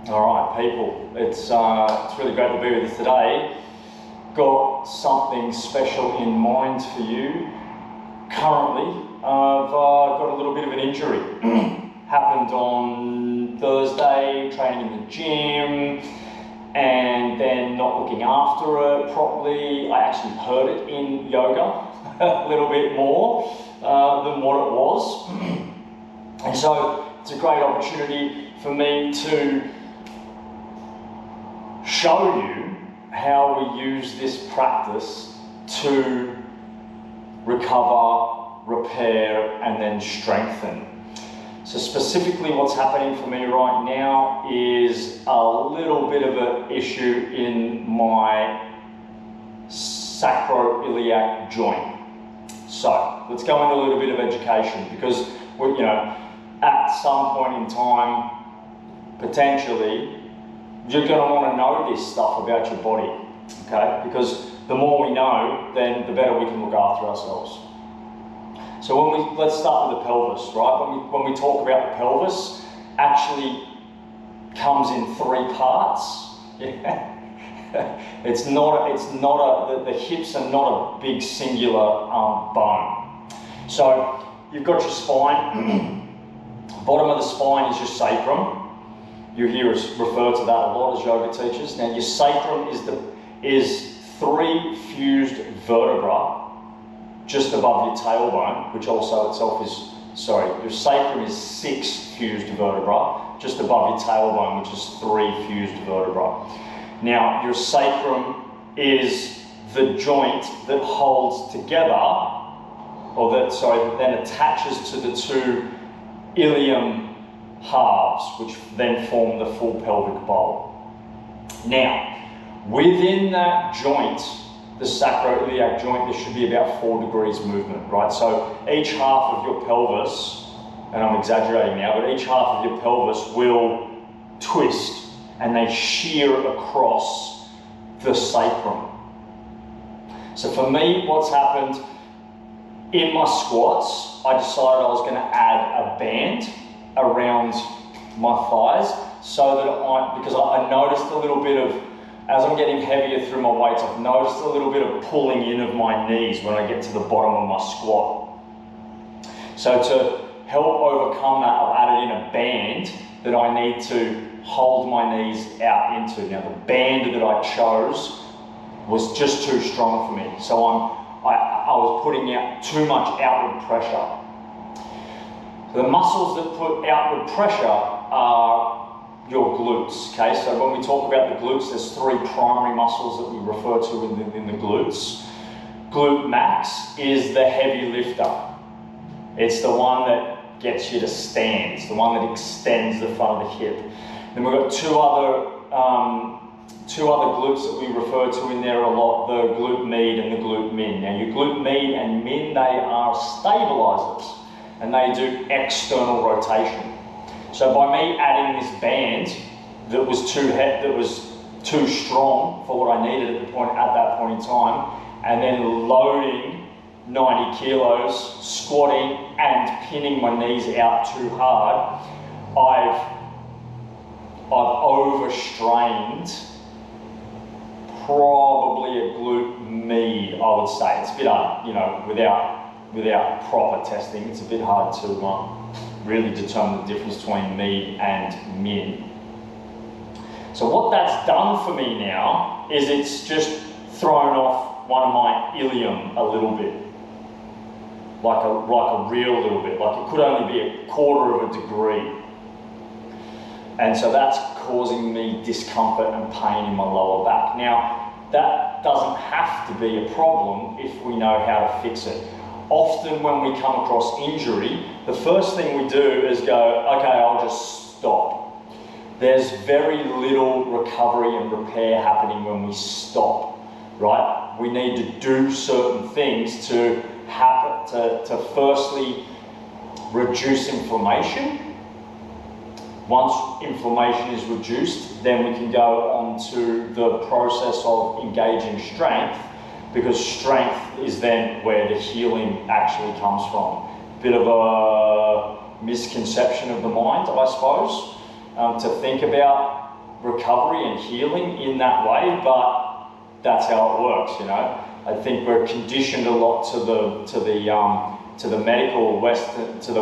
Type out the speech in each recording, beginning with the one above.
All right, people, it's really great to be with you today. Got something special in mind for you. Currently, I've got a little bit of an injury. Happened on Thursday, training in the gym, and then not looking after it properly. I actually hurt it in yoga a little bit more than what it was. And so it's a great opportunity for me to show you how we use this practice to recover, repair, and then strengthen. So specifically what's happening for me right now is a little bit of an issue in my sacroiliac joint. So let's go into a little bit of education, because at some point in time, potentially, you're going to want to know this stuff about your body, okay? Because the more we know, then the better we can look after ourselves. So let's start with the pelvis, right? When we talk about the pelvis, actually comes in 3 parts. Yeah. The hips are not a big singular bone. So you've got your spine. Bottom of the spine is your sacrum. You hear us refer to that a lot as yoga teachers. Now your sacrum is 3 fused vertebrae just above your tailbone, which also itself is, your sacrum is 6 fused vertebrae just above your tailbone, which is 3 fused vertebrae. Now your sacrum is the joint that holds together, that then attaches to the 2 ilium halves, which then form the full pelvic bowl. Now, within that joint, the sacroiliac joint, there should be about 4 degrees movement, right? So each half of your pelvis, and I'm exaggerating now, but each half of your pelvis will twist and they shear across the sacrum. So for me, what's happened in my squats, I decided I was going to add a band around my thighs, so that because I noticed a little bit of, as I'm getting heavier through my weights, I've noticed a little bit of pulling in of my knees when I get to the bottom of my squat. So to help overcome that, I've added in a band that I need to hold my knees out into. Now the band that I chose was just too strong for me, so I was putting out too much outward pressure. The muscles that put outward pressure are your glutes, okay? So when we talk about the glutes, there's 3 primary muscles that we refer to in the glutes. Glute max is the heavy lifter. It's the one that gets you to stand. It's the one that extends the front of the hip. Then we've got two other glutes that we refer to in there a lot, the glute med and the glute min. Now your glute med and min, they are stabilizers, and they do external rotation. So by me adding this band that was too strong for what I needed at that point in time, and then loading 90 kilos, squatting and pinning my knees out too hard, I've overstrained probably a glute med, I would say. It's a bit, without proper testing, it's a bit hard to really determine the difference between med and min. So what that's done for me now is it's just thrown off one of my ilium a little bit, like a real little bit, like it could only be a quarter of a degree. And so that's causing me discomfort and pain in my lower back. Now, that doesn't have to be a problem if we know how to fix it. Often when we come across injury, the first thing we do is go, okay, I'll just stop. There's very little recovery and repair happening when we stop, right? We need to do certain things to firstly reduce inflammation. Once inflammation is reduced, then we can go on to the process of engaging strength, because strength is then where the healing actually comes from. Bit of a misconception of the mind, I suppose, to think about recovery and healing in that way, but that's how it works, you know. I think we're conditioned a lot to the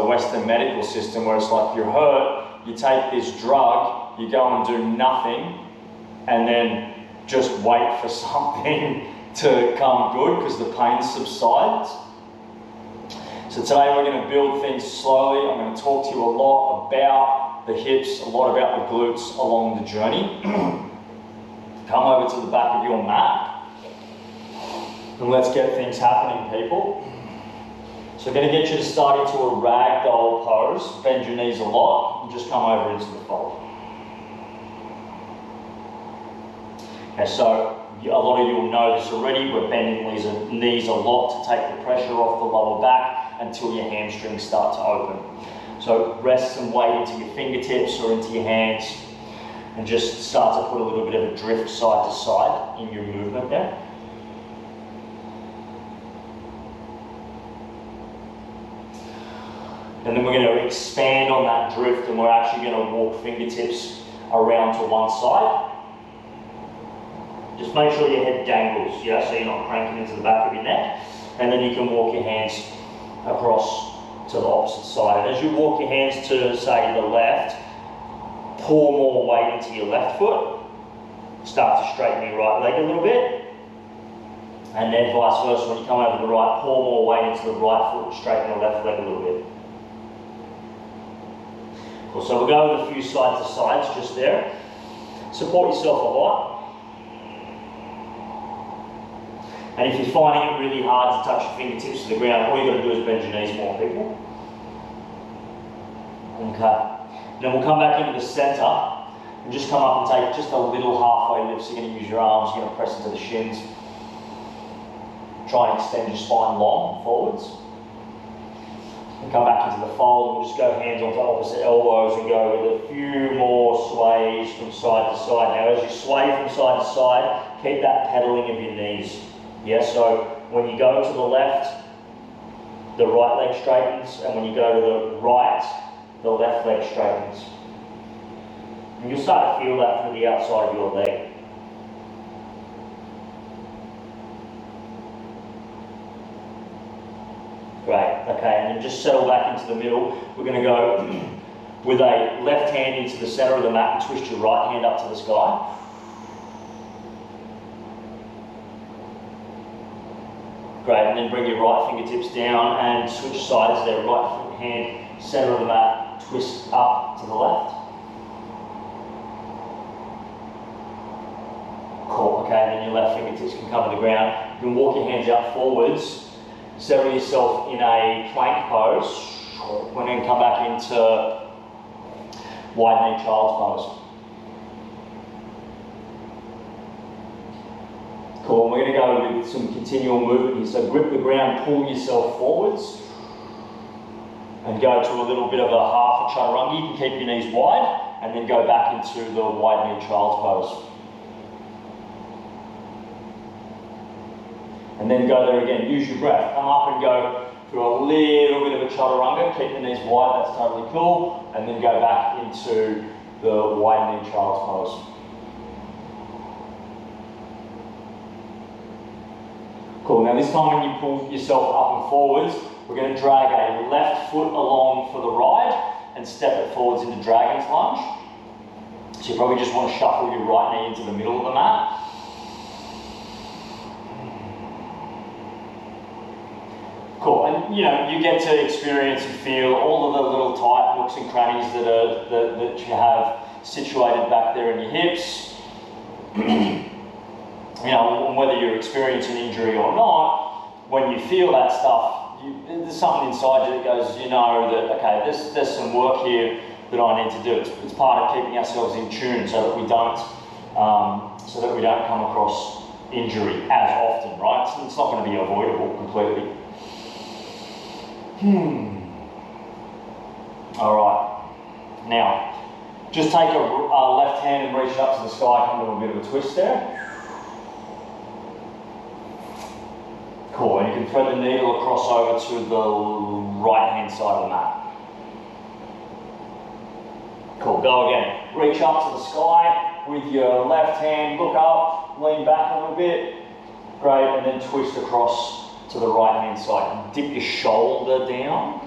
Western medical system, where it's like, you're hurt, you take this drug, you go and do nothing, and then just wait for something to come good because the pain subsides. So today we're going to build things slowly. I'm going to talk to you a lot about the hips, a lot about the glutes along the journey. Come over to the back of your mat and let's get things happening, people. So I'm going to get you to start into a ragdoll pose. Bend your knees a lot and just come over into the fold. Okay, so a lot of you will know this already. We're bending knees a lot to take the pressure off the lower back until your hamstrings start to open. So rest some weight into your fingertips or into your hands and just start to put a little bit of a drift side to side in your movement there. And then we're going to expand on that drift, and we're actually going to walk fingertips around to one side. Just make sure your head dangles, yeah, so you're not cranking into the back of your neck. And then you can walk your hands across to the opposite side. And as you walk your hands to, say, the left, pour more weight into your left foot. Start to straighten your right leg a little bit. And then vice versa, when you come over to the right, pour more weight into the right foot, straighten the left leg a little bit. Cool, so we'll go with a few side to sides just there. Support yourself a lot. And if you're finding it really hard to touch your fingertips to the ground, all you've got to do is bend your knees more, people. Okay. Then we'll come back into the center and just come up and take just a little halfway lift. So you're going to use your arms, you're going to press into the shins. Try and extend your spine long forwards. And come back into the fold, and we'll just go hands onto opposite elbows and go with a few more sways from side to side. Now as you sway from side to side, keep that pedaling of your knees. Yeah, so when you go to the left, the right leg straightens, and when you go to the right, the left leg straightens. And you'll start to feel that through the outside of your leg. Great, okay, and then just settle back into the middle. We're going to go with a left hand into the center of the mat and twist your right hand up to the sky. Great, and then bring your right fingertips down and switch sides there. Right hand, center of the mat, twist up to the left. Cool, okay, and then your left fingertips can come to the ground. You can walk your hands out forwards, settle yourself in a plank pose, and then come back into wide knee child's pose. Cool, and we're going to go with some continual movement here. So grip the ground, pull yourself forwards, and go to a little bit of a half a chaturanga. You can keep your knees wide, and then go back into the wide knee child's pose. And then go there again, use your breath. Come up and go through a little bit of a chaturanga, keep the knees wide, that's totally cool. And then go back into the wide knee child's pose. Cool, now this time when you pull yourself up and forwards, we're going to drag a left foot along for the ride and step it forwards into dragon's lunge. So you probably just want to shuffle your right knee into the middle of the mat. Cool, and you know, you get to experience and feel all of the little tight nooks and crannies that you have situated back there in your hips. You know, whether you're experiencing injury or not, when you feel that stuff, there's something inside you that goes, you know that, okay, there's some work here that I need to do. It's part of keeping ourselves in tune so that we don't come across injury as often, right? So it's not going to be avoidable completely. All right. Now, just take a left hand and reach it up to the sky, come to a bit of a twist there. Cool, and you can thread the needle across over to the right hand side of the mat. Cool, go again. Reach up to the sky, with your left hand, look up, lean back a little bit. Great, and then twist across to the right hand side. Dip your shoulder down.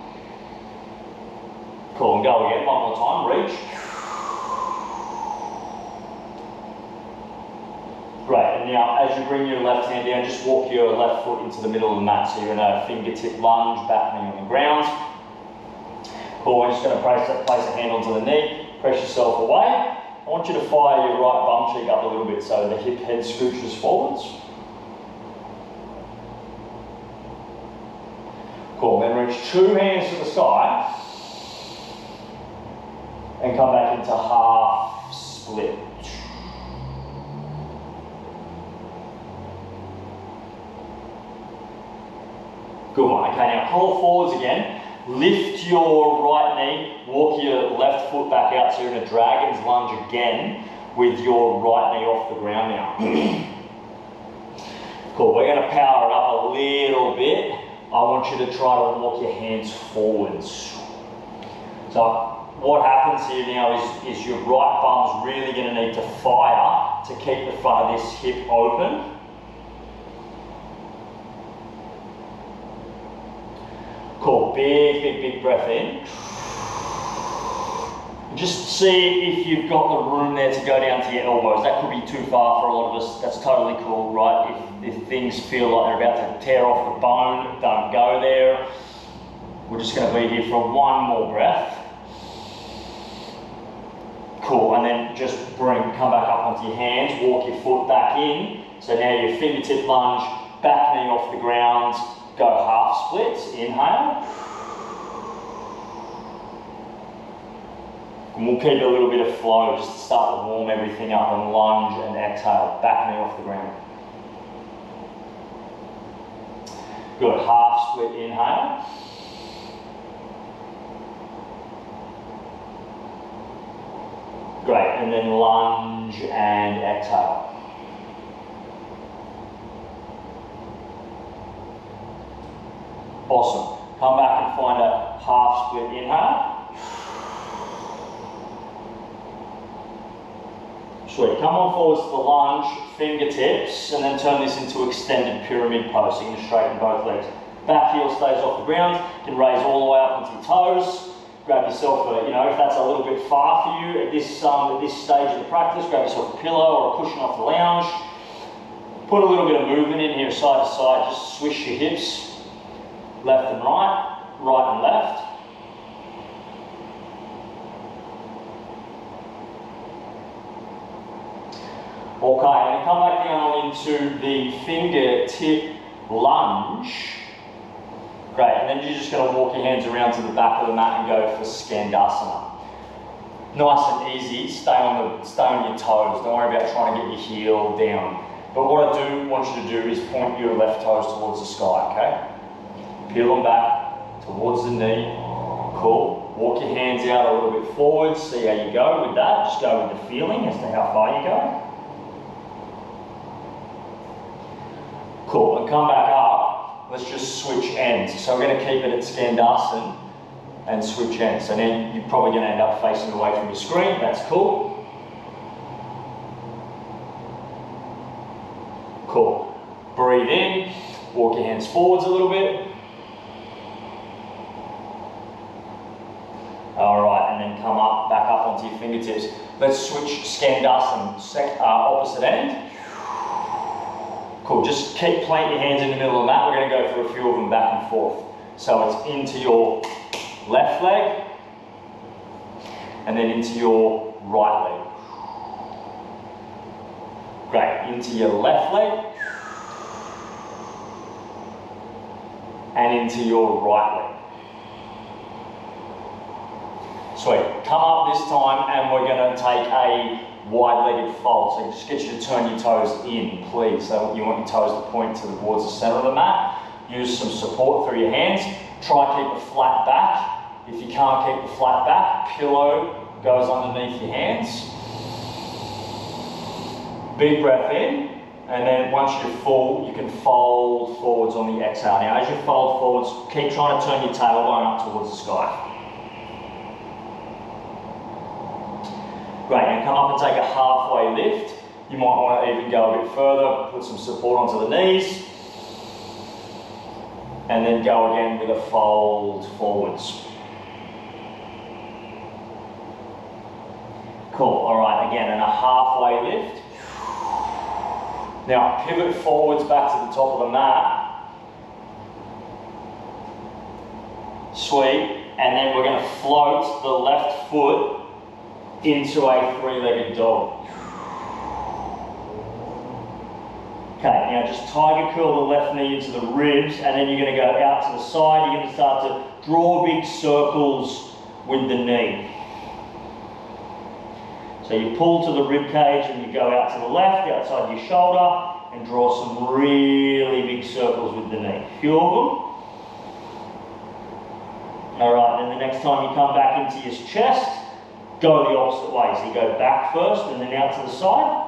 Cool, and go again, one more time, reach. Great, and now as you bring your left hand down, just walk your left foot into the middle of the mat. So you're in a fingertip lunge, back knee on the ground. Cool, we're just going to place a hand onto the knee, press yourself away. I want you to fire your right bum cheek up a little bit so the hip head scooches forwards. Cool, then reach two hands to the side and come back into half split. Good one. Okay, now crawl forwards again. Lift your right knee, walk your left foot back out so you're in a dragon's lunge again with your right knee off the ground now. Cool, we're going to power it up a little bit. I want you to try to walk your hands forwards. So what happens here now is your right bum's really going to need to fire to keep the front of this hip open. Cool, big breath in. Just see if you've got the room there to go down to your elbows. That could be too far for a lot of us. That's totally cool, right? If things feel like they're about to tear off the bone, don't go there. We're just going to be here for one more breath. Cool, and then just come back up onto your hands, walk your foot back in. So now your fingertip lunge, back knee off the ground, go half splits, inhale. And we'll keep a little bit of flow just to start to warm everything up, and lunge and exhale, back knee off the ground. Good, half split inhale. Great, and then lunge and exhale. Awesome. Come back and find a half split inhale. Sweet. Come on forwards to the lunge, fingertips, and then turn this into extended pyramid pose. So you can straighten both legs. Back heel stays off the ground. You can raise all the way up onto your toes. Grab yourself a, if that's a little bit far for you at this stage of the practice, grab yourself a pillow or a cushion off the lounge. Put a little bit of movement in here, side to side. Just swish your hips. Left and right, right and left. Okay, and come back down into the fingertip lunge. Great, and then you're just going to walk your hands around to the back of the mat and go for Skandasana. Nice and easy, stay on your toes. Don't worry about trying to get your heel down. But what I do want you to do is point your left toes towards the sky, okay? Peel them back towards the knee. Cool. Walk your hands out a little bit forward. See how you go with that. Just go with the feeling as to how far you go. Cool. And come back up. Let's just switch ends. So we're going to keep it at Skandasana and switch ends. So then you're probably going to end up facing away from your screen. That's cool. Cool. Breathe in. Walk your hands forwards a little bit. All right, and then come up, back up onto your fingertips. Let's switch Skandasana, opposite end. Cool, just plant your hands in the middle of the mat. We're going to go for a few of them back and forth. So it's into your left leg, and then into your right leg. Great, into your left leg, and into your right leg. Sweet. Come up this time and we're going to take a wide-legged fold. So just get you to turn your toes in, please. So you want your toes to point towards the center of the mat. Use some support through your hands. Try keep a flat back. If you can't keep the flat back, pillow goes underneath your hands. Big breath in. And then once you're full, you can fold forwards on the exhale. Now as you fold forwards, keep trying to turn your tailbone up towards the sky. Great, now come up and take a halfway lift. You might want to even go a bit further, put some support onto the knees, and then go again with a fold forwards. Cool, all right, again, and a halfway lift. Now pivot forwards back to the top of the mat. Sweet, and then we're going to float the left foot into a three-legged dog. Okay, now just tiger curl the left knee into the ribs, and then you're going to go out to the side. You're going to start to draw big circles with the knee. So you pull to the rib cage and you go out to the left, outside your shoulder, and draw some really big circles with the knee. A few of them. All right, then the next time you come back into your chest, go the opposite way. So you go back first and then out to the side.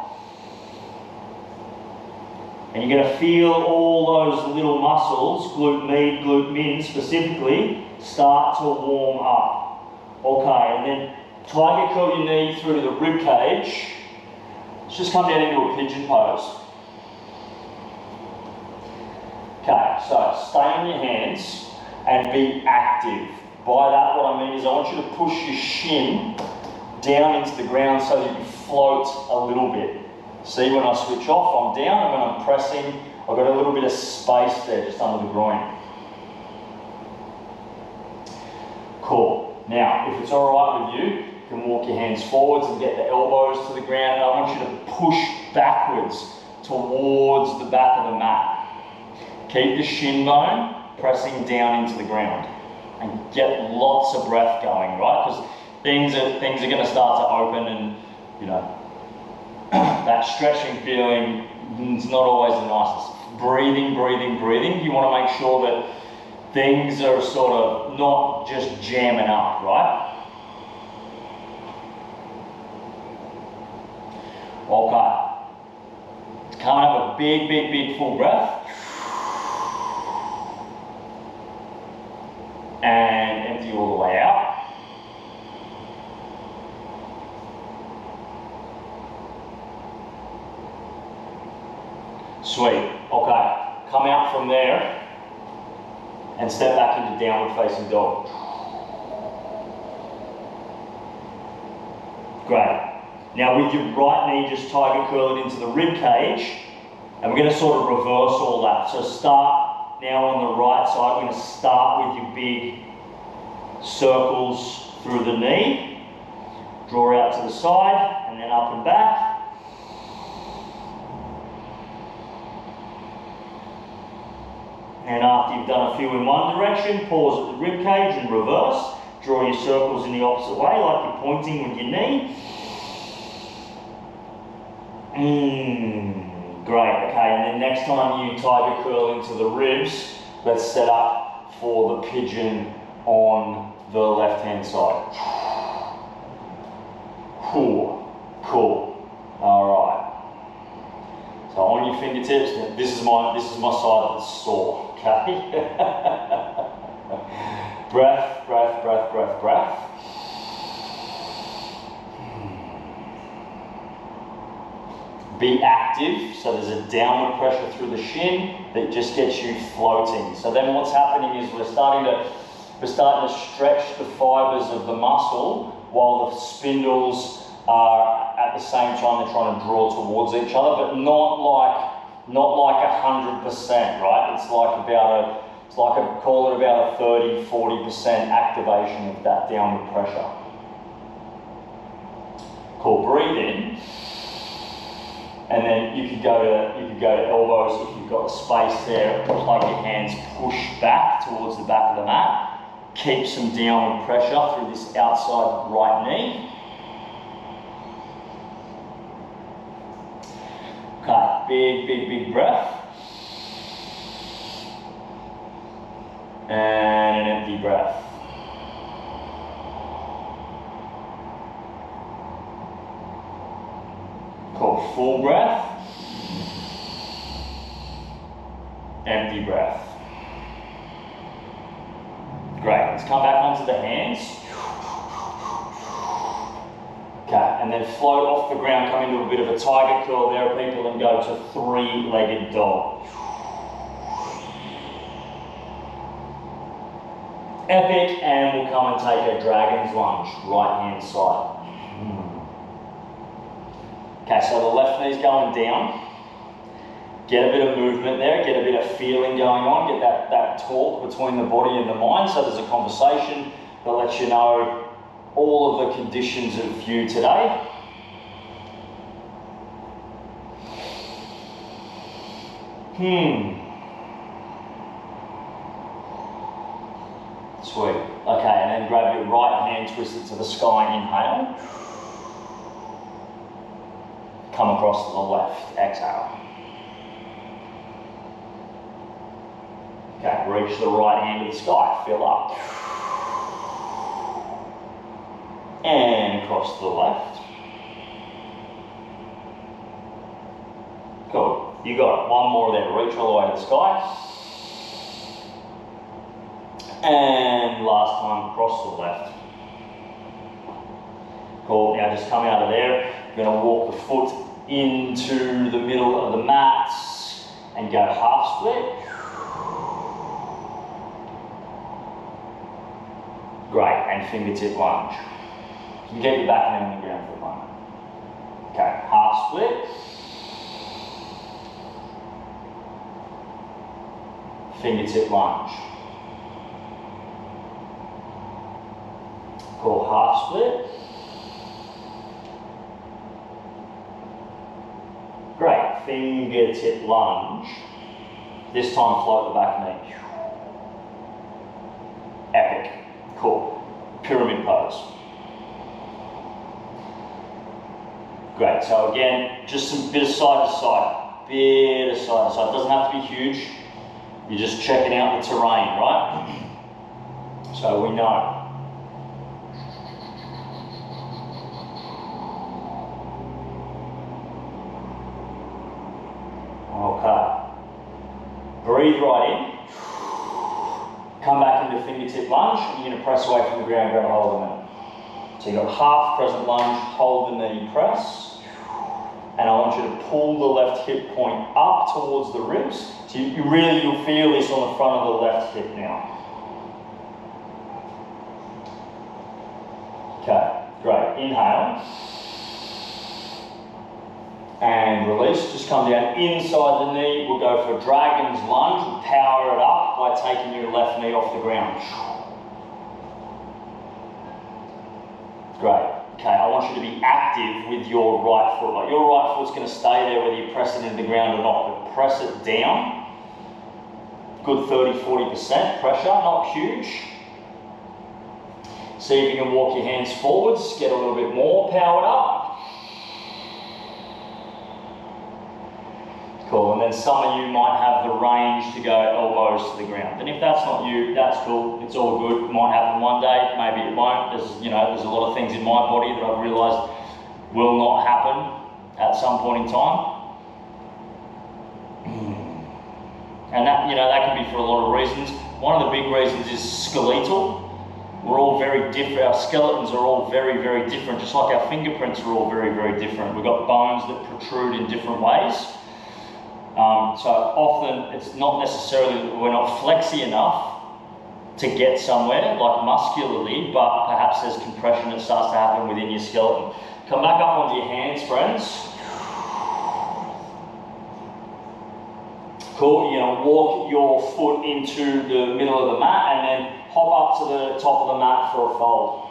And you're going to feel all those little muscles, glute med, glute min specifically, start to warm up. Okay, and then tiger curl your knee through the rib cage. Let's just come down into a pigeon pose. Okay, so stay on your hands and be active. By that, what I mean is I want you to push your shin down into the ground so that you float a little bit. See, when I switch off, I'm down, and when I'm pressing, I've got a little bit of space there just under the groin. Cool. Now, if it's all right with you, you can walk your hands forwards and get the elbows to the ground, and I want you to push backwards towards the back of the mat. Keep the shin bone pressing down into the ground and get lots of breath going, right? Because things are going to start to open, and you know, that stretching feeling is not always the nicest. Breathing, breathing, breathing. You want to make sure that things are sort of not just jamming up, right? Okay. Come up a big, big, big full breath. And empty all the way out. Sweet. Okay. Come out from there and step back into downward facing dog. Great. Now with your right knee, just tiger curl it into the rib cage, and we're going to sort of reverse all that. So start now on the right side. We're going to start with your big circles through the knee. Draw out to the side and then up and back. And after you've done a few in one direction, pause at the rib cage and reverse. Draw your circles in the opposite way, like you're pointing with your knee. Great, okay, and then next time you tiger curl into the ribs, let's set up for the pigeon on the left-hand side. Cool. All right. So on your fingertips, this is my side that's sore, okay? Breath, breath, breath, breath, breath. Be active, so there's a downward pressure through the shin that just gets you floating. So then what's happening is we're starting to stretch the fibers of the muscle while the spindles are at the same time they're trying to draw towards each other, but not like 100%, right? It's like call it about a 30-40% activation of that downward pressure. Cool. Breathe in. And then you could go to elbows if you've got the space there. Plug your hands, push back towards the back of the mat. Keep some downward pressure through this outside right knee. Okay, big, big, big breath. And an empty breath. Cool. Full breath. Empty breath. Great. Let's come back onto the hands. Okay, and and then float off the ground, come into a bit of a tiger curl. There are people that go to three-legged dog. Epic, and we'll come and take a dragon's lunge, right hand side. Okay, so the left knee's going down. Get a bit of movement there, get a bit of feeling going on, get that talk between the body and the mind, so there's a conversation that lets you know all of the conditions of view today. Sweet. Okay, and then grab your right hand, twist it to the sky, inhale. Come across to the left, exhale. Okay, reach the right hand to the sky, fill up. And across to the left. Cool, you got it. One more there, reach all the way to the sky. And last time, across to the left. Cool, now just come out of there. You're going to walk the foot into the middle of the mat and go half split. Great, and fingertip lunge. You can get your back hand on the ground for a moment. Okay, half split. Fingertip lunge. Cool, half split. Great, fingertip lunge. This time float the back knee. Epic. Cool. Pyramid pose. Great. So again, just some bit of side to side. Bit of side to side. It doesn't have to be huge. You're just checking out the terrain, right? So we know. Okay. Breathe right in. Come back into fingertip lunge, and you're going to press away from the ground, grab a hold of the knee. So you've got half crescent lunge, hold the knee, press. And I want you to pull the left hip point up towards the ribs. So you'll feel this on the front of the left hip now. Okay, great. Inhale. And release, just come down inside the knee. We'll go for dragon's lunge. We'll power it up by taking your left knee off the ground. Great. Okay, I want you to be active with your right foot. Like your right foot's going to stay there whether you press it into the ground or not, but press it down. Good 30-40% pressure, not huge. See if you can walk your hands forwards, get a little bit more powered up. Cool, and then some of you might have the range to go elbows to the ground. And if that's not you, that's cool, it's all good. It might happen one day, maybe it won't. There's a lot of things in my body that I've realised will not happen at some point in time. And that can be for a lot of reasons. One of the big reasons is skeletal. We're all very different. Our skeletons are all very, very different, just like our fingerprints are all very, very different. We've got bones that protrude in different ways. So often it's not necessarily that we're not flexy enough to get somewhere, like muscularly, but perhaps there's compression that starts to happen within your skeleton. Come back up onto your hands, friends. Cool, you're going to walk your foot into the middle of the mat and then hop up to the top of the mat for a fold.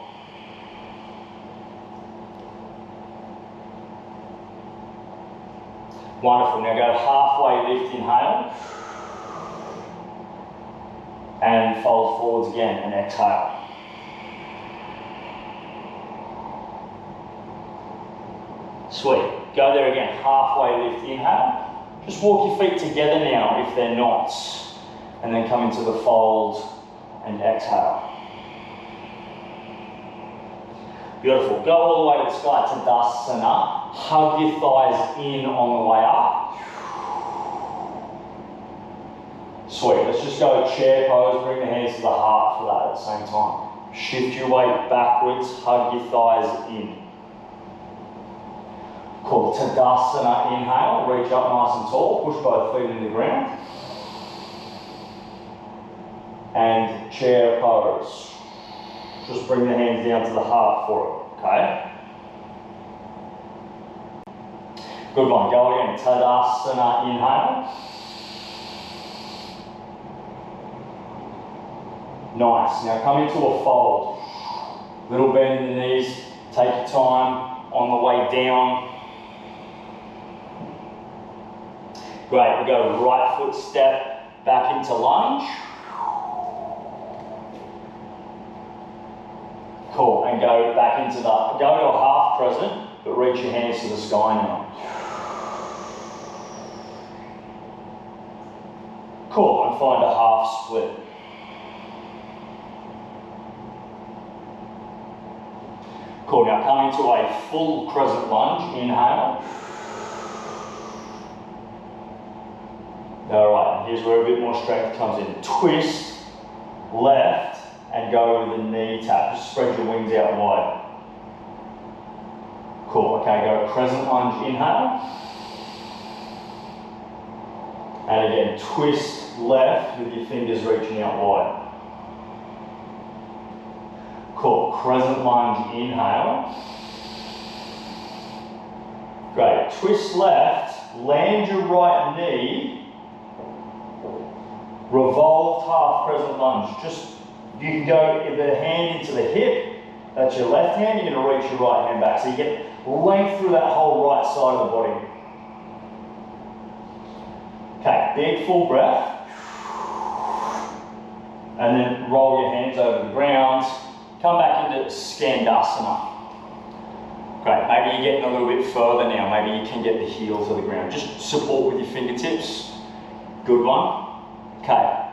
Wonderful, now go halfway lift, inhale. And fold forwards again and exhale. Sweet, go there again, halfway lift, inhale. Just walk your feet together now if they're not. And then come into the fold and exhale. Beautiful. Go all the way to the sky, Tadasana. Hug your thighs in on the way up. Sweet. Let's just go chair pose. Bring the hands to the heart for that at the same time. Shift your weight backwards. Hug your thighs in. Cool. Tadasana, inhale, reach up nice and tall, push both feet into the ground. And chair pose. Just bring the hands down to the heart for it, okay? Good one, go again. Tadasana, inhale. Nice, now come into a fold. Little bend in the knees, take your time on the way down. Great, we go right foot step back into lunge. Cool, and go back into go to a half crescent, but reach your hands to the sky now. Cool, and find a half split. Cool, now come into a full crescent lunge, inhale. Alright, here's where a bit more strength comes in. Twist, left, and go with the knee tap. Just spread your wings out wide. Cool, okay, go crescent lunge, inhale. And again, twist left with your fingers reaching out wide. Cool, crescent lunge, inhale. Great, twist left, land your right knee, revolved half crescent lunge. Just, you can go the hand into the hip, that's your left hand, you're going to reach your right hand back. So you get length through that whole right side of the body. Okay, big full breath. And then roll your hands over the ground. Come back into Skandasana. Great, maybe you're getting a little bit further now. Maybe you can get the heel to the ground. Just support with your fingertips. Good one. Okay,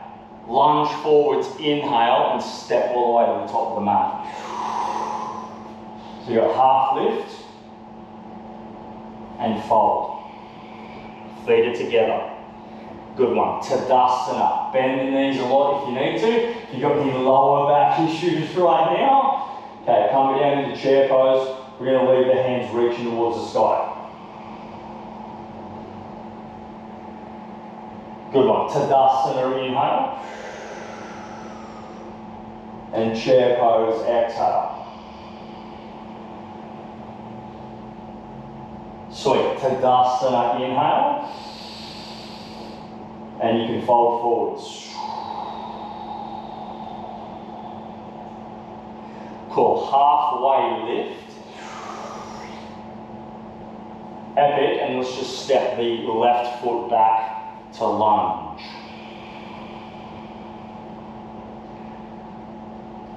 lunge forwards, inhale, and step all the way to the top of the mat. So you've got half lift and fold. Feet are together. Good one. Tadasana. Bend the knees a lot if you need to. If you've got any lower back issues right now. Okay, come down into chair pose. We're going to leave the hands reaching towards the sky. Good one. Tadasana, inhale. And chair pose, exhale. Sweet. Tadasana, inhale. And you can fold forwards. Cool, halfway lift. Epic, and let's just step the left foot back to lunge.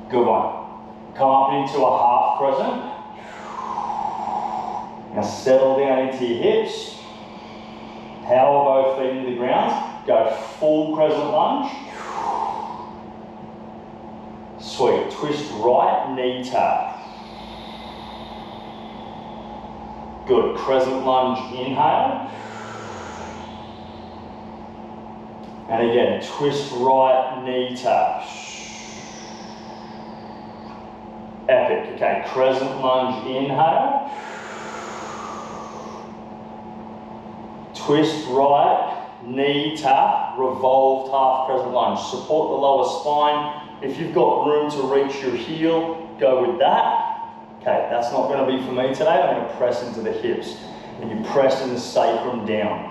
Good one. Come up into a half crescent. Now settle down into your hips. Power both feet into the ground. Go full crescent lunge. Sweet. Twist right knee tap. Good. Crescent lunge, inhale. And again, twist right knee tap. Epic. Okay, crescent lunge, inhale. Twist right. Knee tap, revolved half crescent lunge. Support the lower spine. If you've got room to reach your heel, go with that. Okay, that's not going to be for me today. I'm going to press into the hips. And you press in the sacrum down.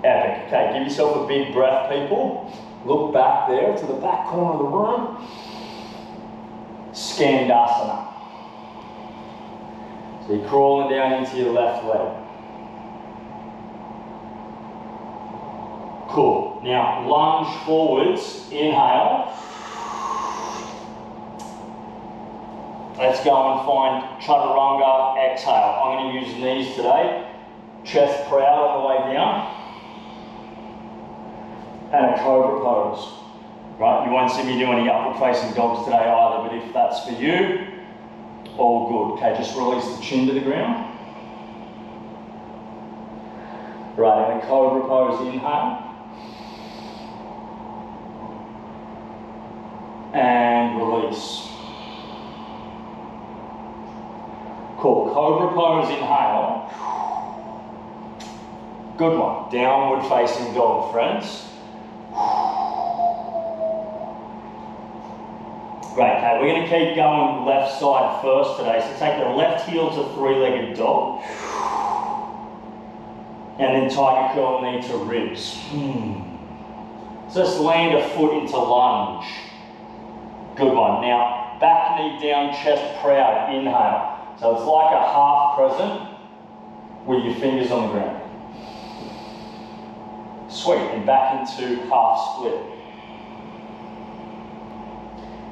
Epic. Okay, give yourself a big breath, people. Look back there to the back corner of the room. Skandasana. So you're crawling down into your left leg. Cool. Now lunge forwards, inhale. Let's go and find chaturanga, exhale. I'm going to use knees today. Chest proud on the way down. And a cobra pose. Right, you won't see me do any upward facing dogs today either, but if that's for you, all good. Okay, just release the chin to the ground. Right, and a cobra pose, inhale. And release. Cool. Cobra pose, inhale. Good one. Downward facing dog, friends. Great, okay, we're going to keep going left side first today. So take the left heel to three-legged dog. And then tiger curl knee to ribs. So just land a foot into lunge. Good one. Now, back knee down, chest proud, inhale. So it's like a half crescent with your fingers on the ground. Sweet, and back into half split.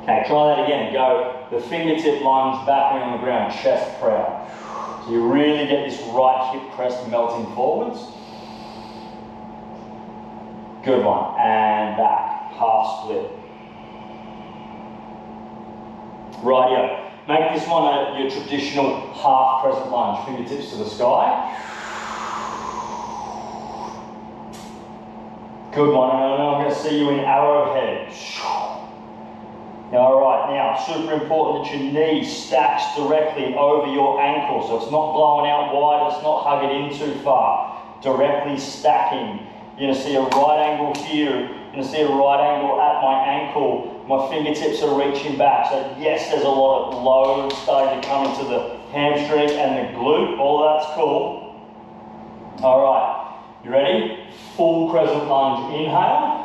Okay, try that again. Go the fingertip lunge, back knee on the ground, chest proud. So you really get this right hip crest melting forwards. Good one, and back, half split. Rightio. Make this one your traditional half crescent lunge, fingertips to the sky. Good one, and I'm going to see you in arrowhead. Alright, now super important that your knee stacks directly over your ankle, so it's not blowing out wide, it's not hugging in too far. Directly stacking. You're going to see a right angle here, you're going to see a right angle at my ankle. My fingertips are reaching back, so yes, there's a lot of load starting to come into the hamstring and the glute, all of that's cool. Alright, you ready? Full crescent lunge, inhale.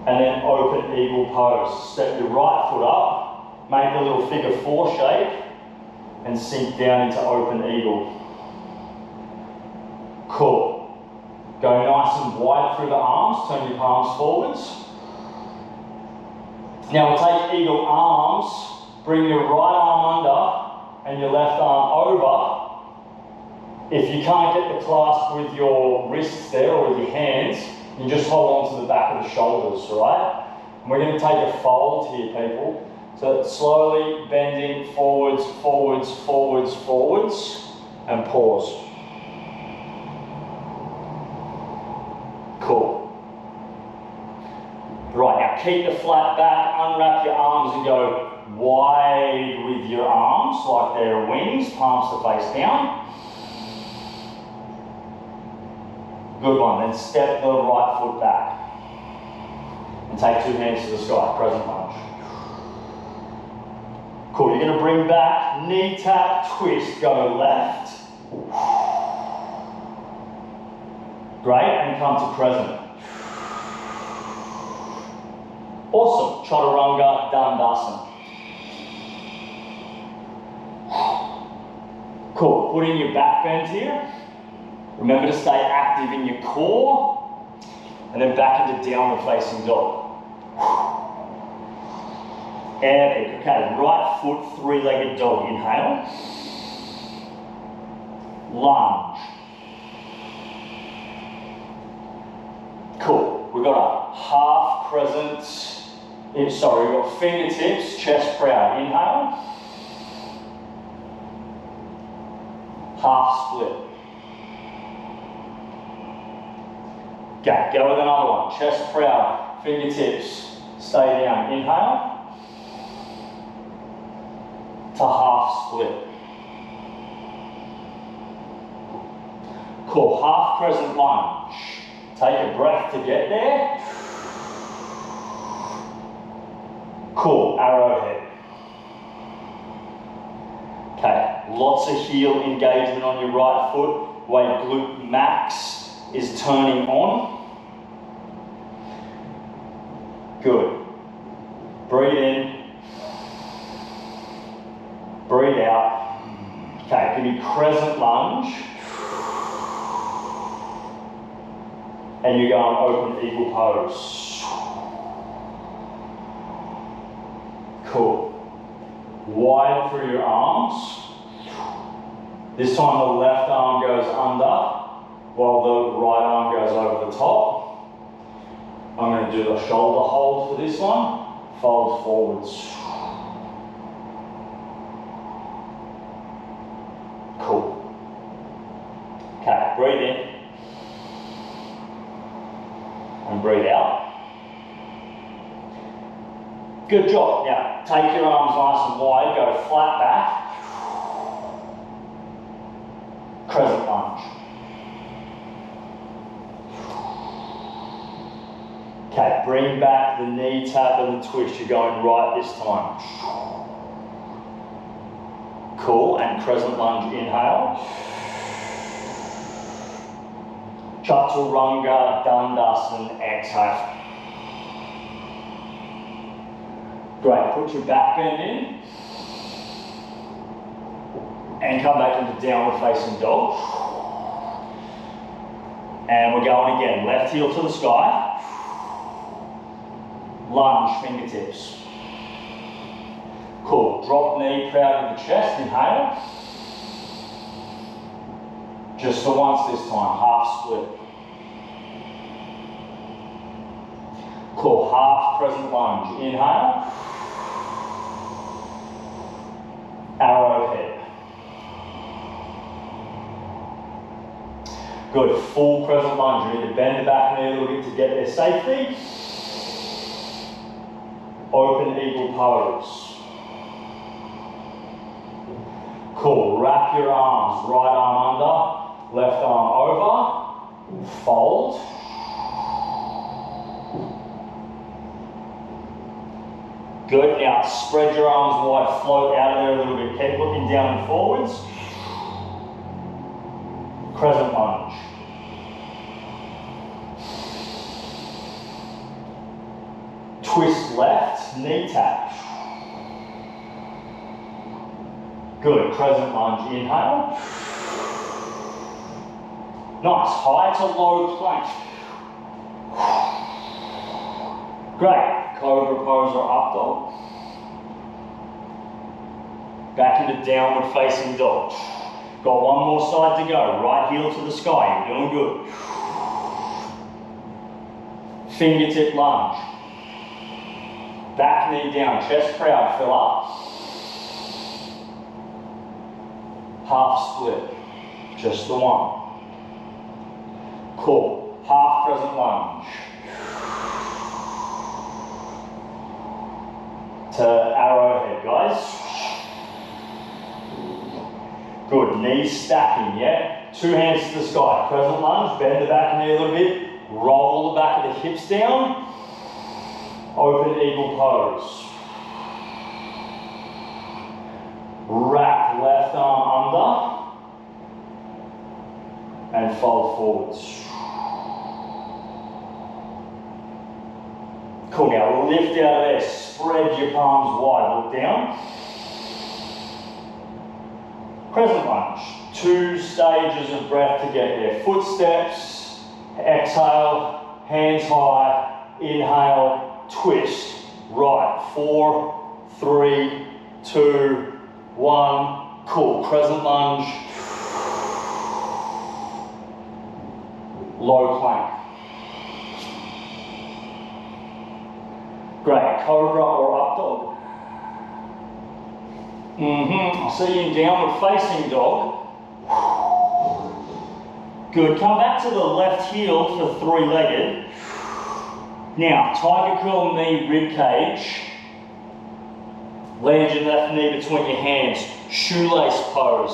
And then open eagle pose. Step your right foot up, make a little figure four shape, and sink down into open eagle. Cool. Go nice and wide through the arms, turn your palms forwards. Now we'll take eagle arms, bring your right arm under and your left arm over. If you can't get the clasp with your wrists there or with your hands, you just hold on to the back of the shoulders, right? And we're going to take a fold here, people. So slowly bending forwards, forwards, forwards, forwards, and pause. Cool. Right, now keep the flat back, unwrap your arms and go wide with your arms like they're wings, palms to face down. Good one, then step the right foot back. And take two hands to the sky, crescent lunge. Cool, you're going to bring back, knee tap, twist, go left. Great, and come to crescent. Awesome, chaturanga, dandasana. Cool, put in your back bend here. Remember to stay active in your core, and then back into downward facing dog. Epic. Okay, right foot, three-legged dog. Inhale. Lunge. Cool. We've got a half crescent. We've got fingertips, chest proud. Inhale. Half split. Okay, go with another one. Chest proud, fingertips, stay down. Inhale. To half split. Cool, half crescent lunge. Take a breath to get there. Cool, arrowhead. Okay, lots of heel engagement on your right foot. Where glute max is turning on. Good. Breathe in. Breathe out. Okay, give me crescent lunge. And you go and open eagle pose. Cool. Wide through your arms. This time the left arm goes under while the right arm goes over the top. I'm going to do the shoulder hold for this one. Fold forwards. Cool. Okay, breathe in. And breathe out. Good job. Now, take your arms nice and wide, go flat back. Crescent lunge. Okay, bring back the knee tap and the twist. You're going right this time. Cool, and crescent lunge, inhale. Chaturanga Dandasana, exhale. Great, put your back bend in. And come back into downward facing dog. And we're going again, left heel to the sky. Lunge, fingertips. Cool, drop knee, proud of the chest, inhale. Just the once this time, half split. Cool, half crescent lunge, inhale. Arrowhead. Good, full crescent lunge. You need to bend the back knee a little bit to get there safely. Open eagle pose. Cool, wrap your arms, right arm under, left arm over, fold. Good, now spread your arms wide, float out of there a little bit, keep looking down and forwards. Crescent lunge. Twist left, knee tap. Good, crescent lunge, inhale. Nice, high to low plank. Great, cobra pose or up dog. Back into downward facing dog. Got one more side to go, right heel to the sky, you're doing good. Fingertip lunge. Back knee down, chest proud, fill up. Half split, just the one. Cool, half crescent lunge. To arrowhead, guys. Good, knees stacking, yeah? Two hands to the sky, crescent lunge, bend the back knee a little bit, roll the back of the hips down, open eagle pose. Wrap left arm under, and fold forwards. Cool, now lift out of there, spread your palms wide, look down. Crescent lunge, 2 stages of breath to get there. Footsteps, exhale, hands high, inhale, twist. Right, 4, 3, 2, 1. Cool, crescent lunge. Low plank. Great, cobra or up dog. I'll see you in downward facing dog. Good, come back to the left heel for 3-legged. Now, tiger curl knee rib cage. Land your left knee between your hands. Shoelace pose.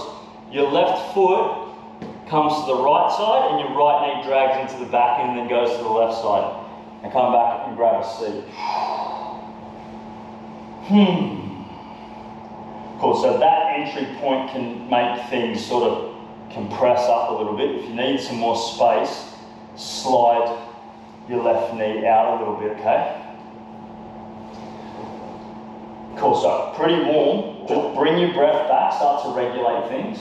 Your left foot comes to the right side and your right knee drags into the back and then goes to the left side. And come back and grab a seat. Cool, so that entry point can make things sort of compress up a little bit. If you need some more space, slide your left knee out a little bit, okay? Cool, so pretty warm. Just bring your breath back, start to regulate things.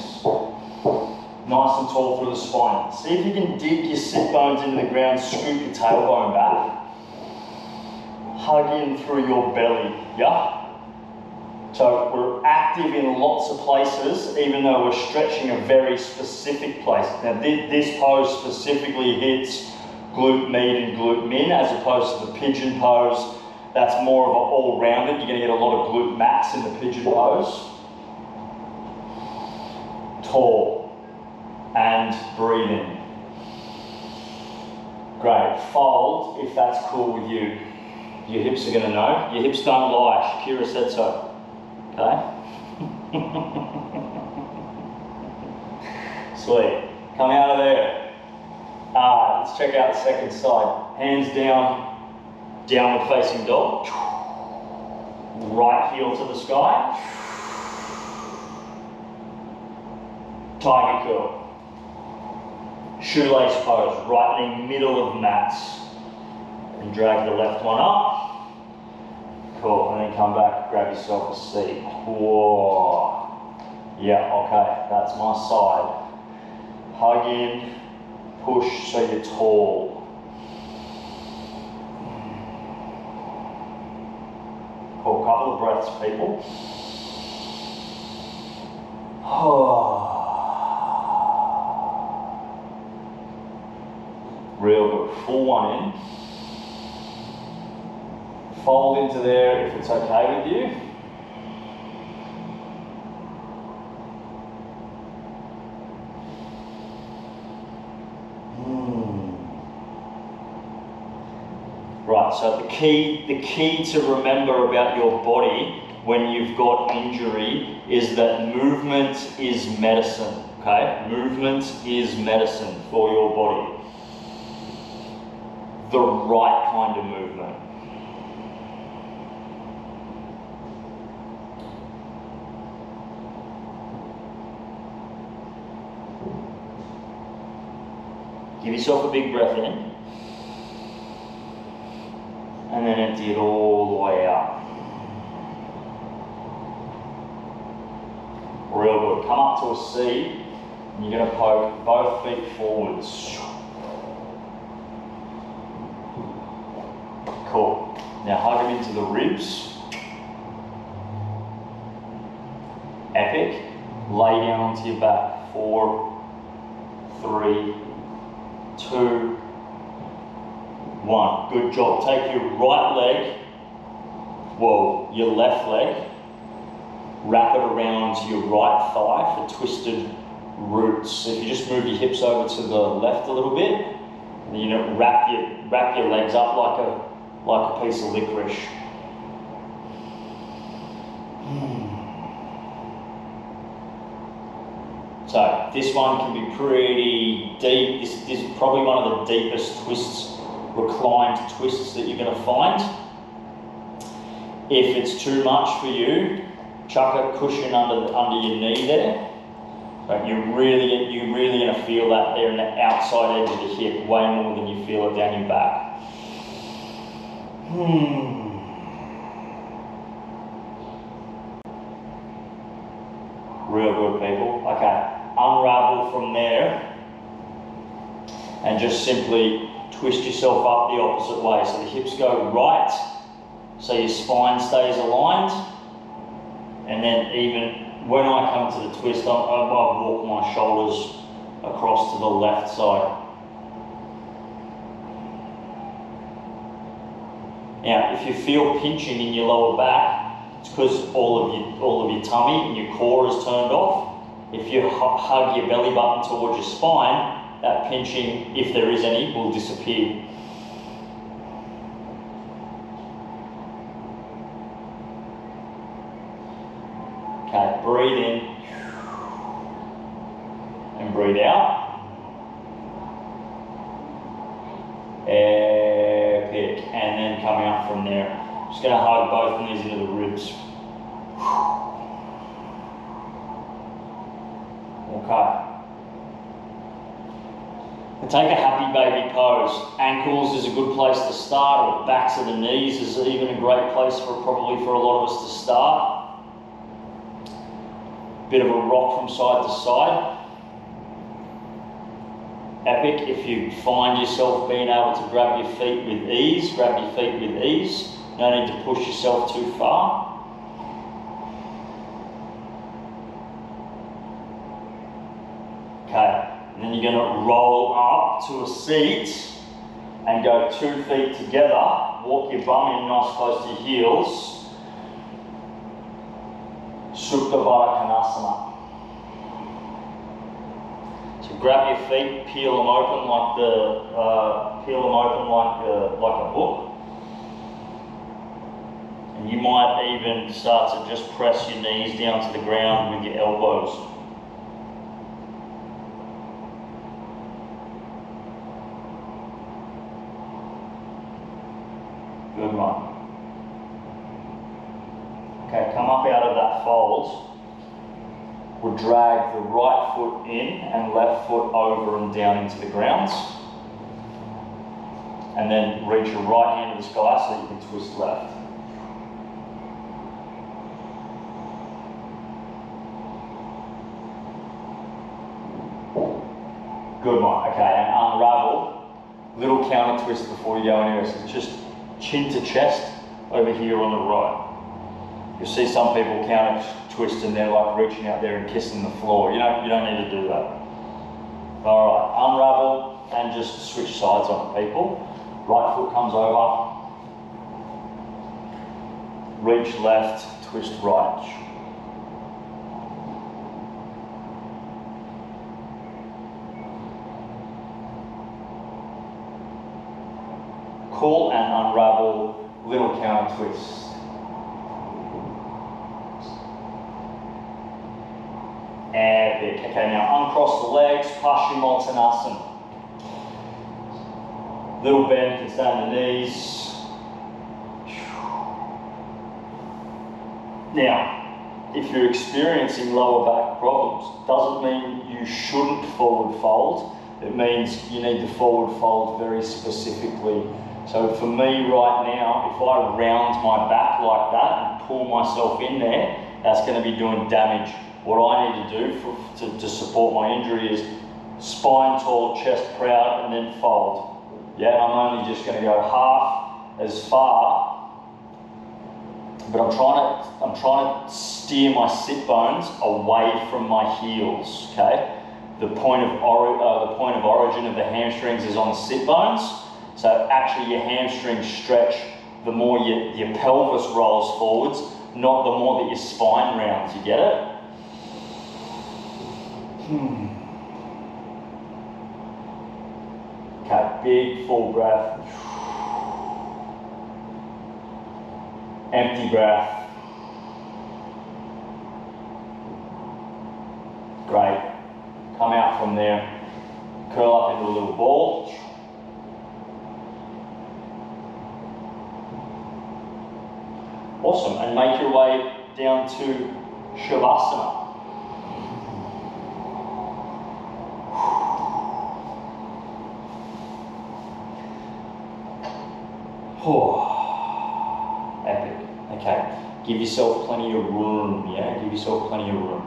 Nice and tall through the spine. See if you can dig your sit bones into the ground, scoop your tailbone back. Hug in through your belly, yeah? So we're active in lots of places, even though we're stretching a very specific place. Now this pose specifically hits glute med and glute min, as opposed to the pigeon pose. That's more of an all-rounded. You're going to get a lot of glute max in the pigeon pose. Tall and breathing. Great. Fold if that's cool with you. Your hips are going to know. Your hips don't lie. Shakira said so. Okay? Sweet. Come out of there. Let's check out the second side. Hands down, downward facing dog. Right heel to the sky. Tiger curl. Shoelace pose, right knee middle of mats. And drag the left one up. Cool, and then come back, grab yourself a seat. Whoa. Yeah, okay, that's my side. Hug in, push so you're tall. Cool, couple of breaths, people. Real good, full one in. Fold into there if it's okay with you. Right, so the key to remember about your body when you've got injury is that movement is medicine, okay? Movement is medicine for your body. The right kind of movement. Give yourself a big breath in, and then empty it all the way out. Real good. Come up to a seat, and you're going to poke both feet forwards. Cool. Now hug them into the ribs. Epic. Lay down onto your back. 4, 3, 2, 1. Good job. Take your right leg, your left leg, wrap it around your right thigh for twisted roots. So if you just move your hips over to the left a little bit, and wrap your legs up like a piece of licorice. So this one can be pretty deep. This is probably one of the deepest twists, reclined twists that you're going to find. If it's too much for you, chuck a cushion under your knee there. But you're really going to feel that there in the outside edge of the hip way more than you feel it down your back. Real good, people. Okay. Unravel from there and just simply twist yourself up the opposite way. So the hips go right, so your spine stays aligned, and then even when I come to the twist, I walk my shoulders across to the left side. Now, if you feel pinching in your lower back, it's because all of your tummy and your core is turned off. If you hug your belly button towards your spine, that pinching, if there is any, will disappear. Okay, breathe in and breathe out. Epic. And then coming up from there. Just going to hug both knees into the ribs. Okay. And take a happy baby pose. Ankles is a good place to start, or backs of the knees is even a great place probably for a lot of us to start. Bit of a rock from side to side. Epic. If you find yourself being able to grab your feet with ease, grab your feet with ease. No need to push yourself too far. Okay, and then you're going to roll up to a seat and go 2 feet together. Walk your bum in nice close to your heels. Supta Baddha Konasana. So grab your feet, peel them open like a book. You might even start to just press your knees down to the ground with your elbows. Good one. Okay, come up out of that fold. We'll drag the right foot in and left foot over and down into the ground. And then reach your right hand to the sky so that you can twist left. Good one. Okay, and unravel. Little counter twist before you go anywhere. So just chin to chest over here on the right. You'll see some people counter twist and they're like reaching out there and kissing the floor. You don't need to do that. All right, unravel and just switch sides on it, people. Right foot comes over. Reach left, twist right. Cool, and unravel, little counter twist. Epic. Okay, now uncross the legs, Paschimottanasana. Little bend, can stay on the knees. Now, if you're experiencing lower back problems, doesn't mean you shouldn't forward fold. It means you need to forward fold very specifically. So for me right now, if I round my back like that and pull myself in there, that's going to be doing damage. What I need to do to support my injury is spine tall, chest proud, and then fold. Yeah, I'm only just going to go half as far, but I'm trying to steer my sit bones away from my heels. Okay, the point of origin of the hamstrings is on the sit bones. So actually, your hamstrings stretch the more your pelvis rolls forwards, not the more that your spine rounds. You get it? Okay, big full breath. Empty breath. Great. Come out from there. Curl up into a little ball. Awesome. And make your way down to Shavasana. Oh, epic. Okay, give yourself plenty of room, yeah? Give yourself plenty of room.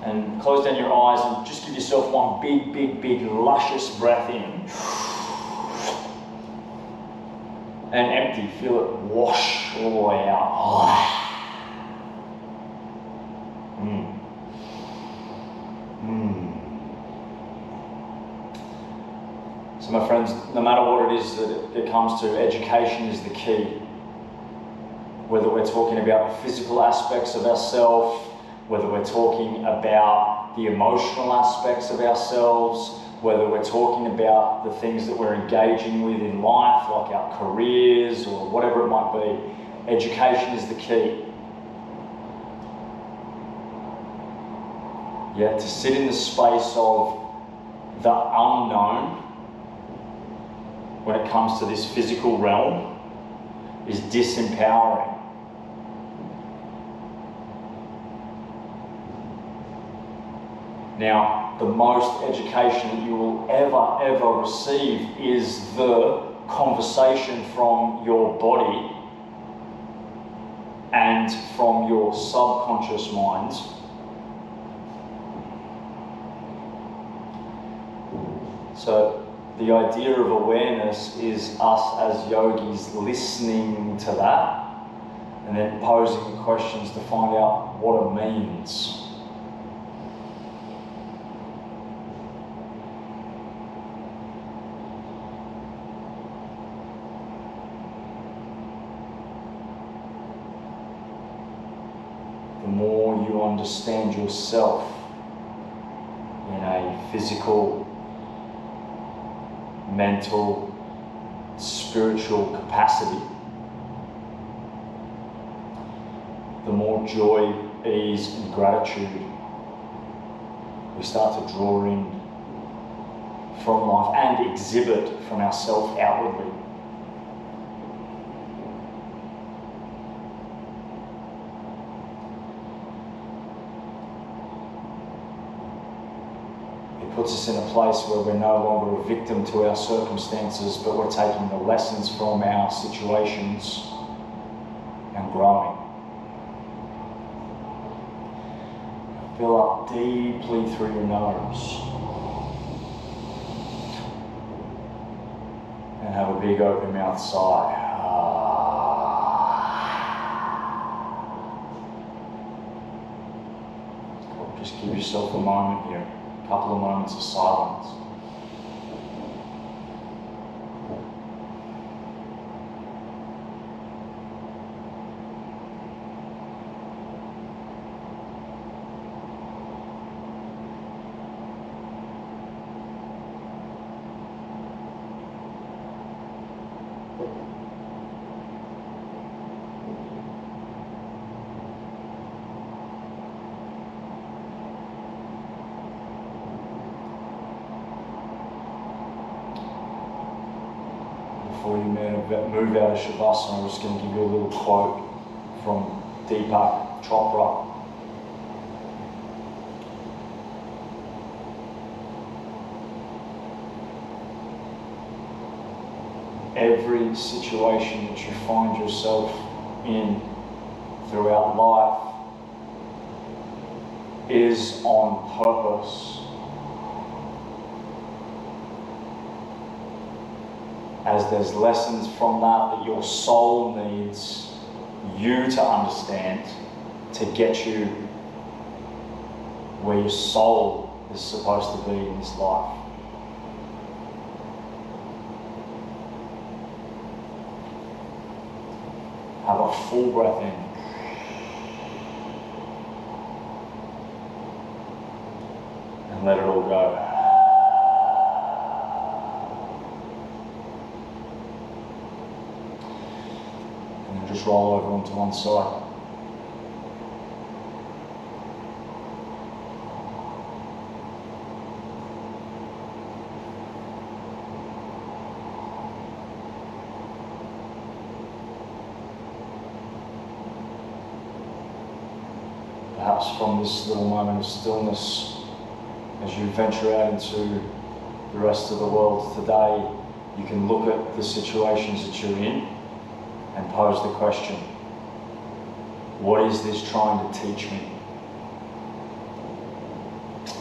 And close down your eyes and just give yourself one big, luscious breath in. And empty, feel it wash all the way out. So my friends, no matter what it is that it comes to, education is the key. Whether we're talking about the physical aspects of ourselves, whether we're talking about the emotional aspects of ourselves, whether we're talking about the things that we're engaging with in life, like our careers or whatever it might be, education is the key. Yeah, to sit in the space of the unknown when it comes to this physical realm is disempowering. Now, the most education that you will ever receive is the conversation from your body and from your subconscious mind. So the idea of awareness is us as yogis listening to that and then posing questions to find out what it means. The more you understand yourself in a physical, mental, spiritual capacity, the more joy, ease, and gratitude we start to draw in from life and exhibit from ourselves outwardly. It puts us in a place where we're no longer a victim to our circumstances, but we're taking the lessons from our situations and growing. Fill up deeply through your nose. And have a big open mouth sigh. Just give yourself a moment here, a couple of moments of silence. Before you move out of Shavasana, I'm just going to give you a little quote from Deepak Chopra. Every situation that you find yourself in throughout life is on purpose. As there's lessons from that your soul needs you to understand to get you where your soul is supposed to be in this life. Have a full breath in. And let it all go. Just roll over onto one side. Perhaps from this little moment of stillness, as you venture out into the rest of the world today, you can look at the situations that you're in and pose the question, what is this trying to teach me?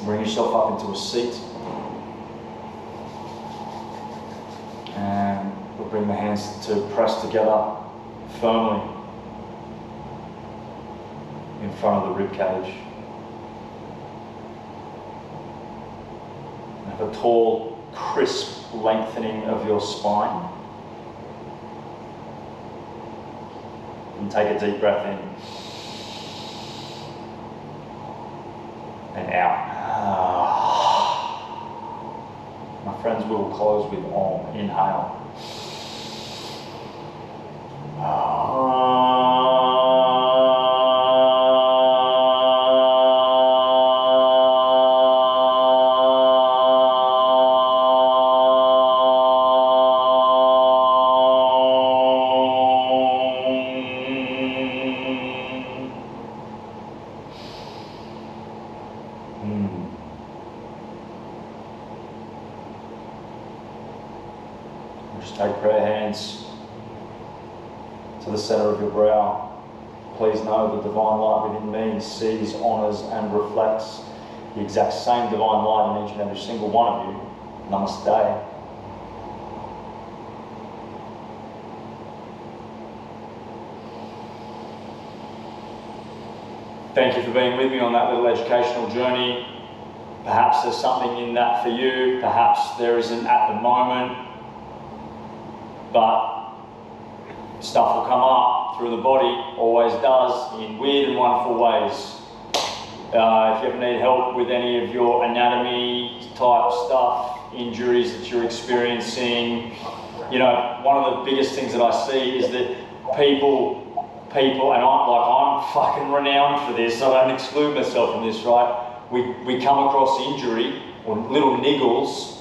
Bring yourself up into a seat and we'll bring the hands to press together firmly in front of the rib cage. And have a tall, crisp lengthening of your spine. And take a deep breath in and out. My friends, we will close with Om. Inhale. Just take prayer hands to the center of your brow. Please know the divine light within me sees, honors, and reflects the exact same divine light in each and every single one of you. Namaste. Thank you for being with me on that little educational journey. Perhaps there's something in that for you, perhaps there isn't at the moment, but stuff will come up through the body, always does, in weird and wonderful ways. If you ever need help with any of your anatomy type stuff, injuries that you're experiencing, You know, one of the biggest things that I see is that people, and I'm fucking renowned for this, so I don't exclude myself from this, right? We come across injury or little niggles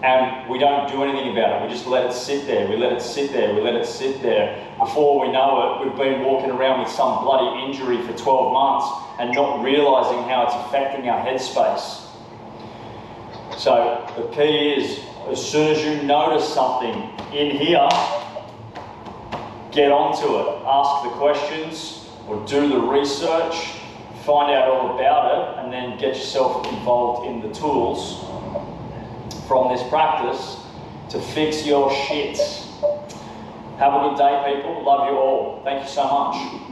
and we don't do anything about it. We just let it sit there. We let it sit there. We let it sit there. Before we know it, we've been walking around with some bloody injury for 12 months and not realising how it's affecting our headspace. So the key is, as soon as you notice something in here, get onto it. Ask the questions or do the research, find out all about it, and then get yourself involved in the tools from this practice to fix your shit. Have a good day, people. Love you all. Thank you so much.